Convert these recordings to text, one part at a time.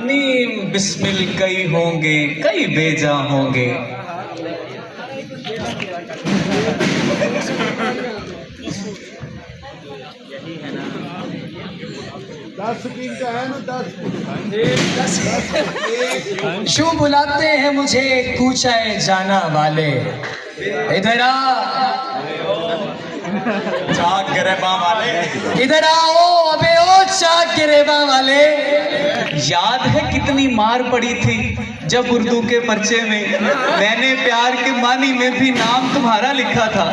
नीम बिस्मिल कई होंगे, कई बेजा होंगे। शू बुलाते हैं मुझे कूचाए जाना वाले, इधर आ चाक गिरेबा वाले, इधर आओ अबे ओ चाक गिरेबा वाले। याद है कितनी मार पड़ी थी जब उर्दू के पर्चे में मैंने प्यार के मानी में भी नाम तुम्हारा लिखा था।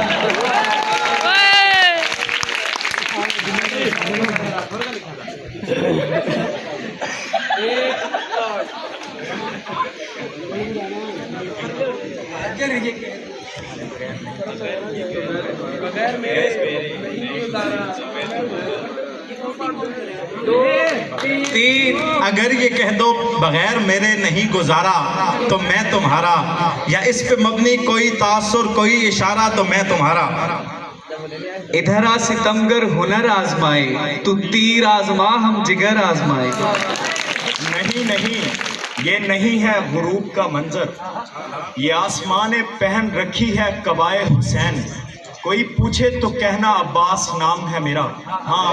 तीन, अगर ये कह दो बगैर मेरे नहीं गुजारा तो मैं तुम्हारा, या इस पे मबनी कोई तासुर कोई इशारा तो मैं तुम्हारा। इधर आ सितमगर हुनर आजमाए, तू तीर आजमा हम जिगर आजमाए। नहीं नहीं, ये नहीं है गुरूब का मंजर, ये आसमाने पहन रखी है कबाए हुसैन। कोई पूछे तो कहना अब्बास नाम है मेरा, हाँ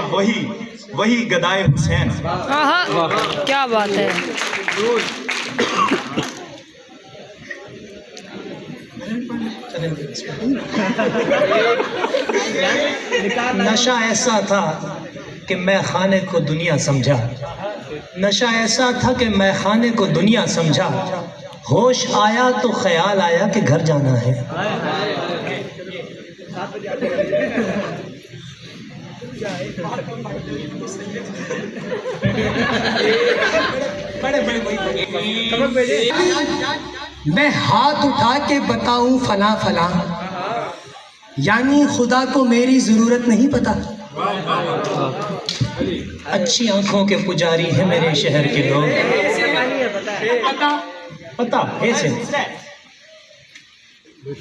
वही गदाए हुसैन। क्या बात है। नशा ऐसा था कि मैं खाने को दुनिया समझा, नशा ऐसा था कि मैं खाने को दुनिया समझा। होश आया तो ख्याल आया कि घर जाना है। मैं हाथ उठा के बताऊं फला फला, यानी खुदा को मेरी जरूरत नहीं पता। अच्छी आंखों के पुजारी है मेरे शहर के लोग। पता ऐसे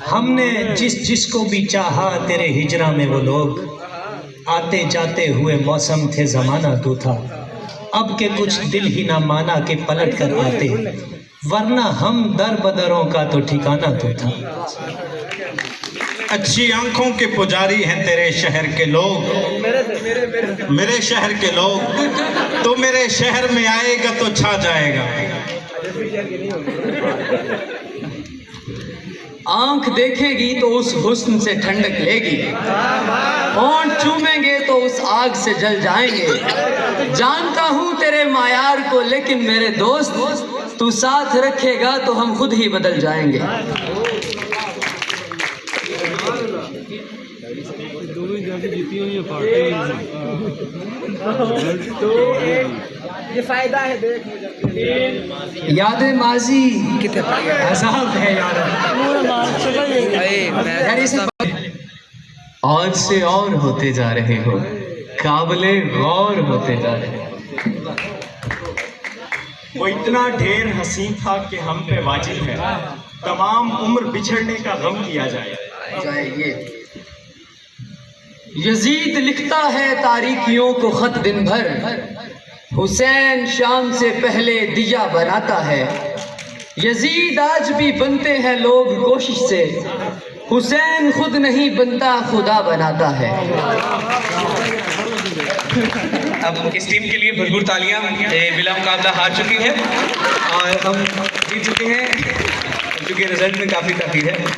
हमने जिसको भी चाहा तेरे हिजरा में वो लोग, आते जाते हुए मौसम थे जमाना तू था। अब के कुछ दिल ही ना माना कि पलट कर आते, वरना हम दर बदरों का तो ठिकाना तू था। अच्छी आंखों के पुजारी हैं तेरे शहर के लोग, मेरे शहर के लोग। तो मेरे शहर में आएगा तो छा जाएगा। आंख देखेगी तो उस हुस्न से ठंडक लेगी, होंठ चूमेंगे तो उस आग से जल जाएंगे। जानता हूँ तेरे मायार को, लेकिन मेरे दोस्त तू साथ रखेगा तो हम खुद ही बदल जाएंगे। ये फायदा है देख। याद माजी अजाब है यार, और से और होते जा रहे हो, काबिले गौर होते जा रहे हो। वो इतना ढेर हसीन था कि हम पे वाजिब है तमाम उम्र बिछड़ने का गम किया जाए। यजीद लिखता है तारीकियों को खत दिन भर, हुसैन शाम से पहले दिया बनाता है। यजीद आज भी बनते हैं लोग कोशिश से, हुसैन खुद नहीं बनता खुदा बनाता है। अब इस टीम के लिए भरपूर तालियां। बिला मुकाबला हार चुकी है और हम जीत चुके हैं, क्योंकि रिजल्ट में काफ़ी ताकीद है।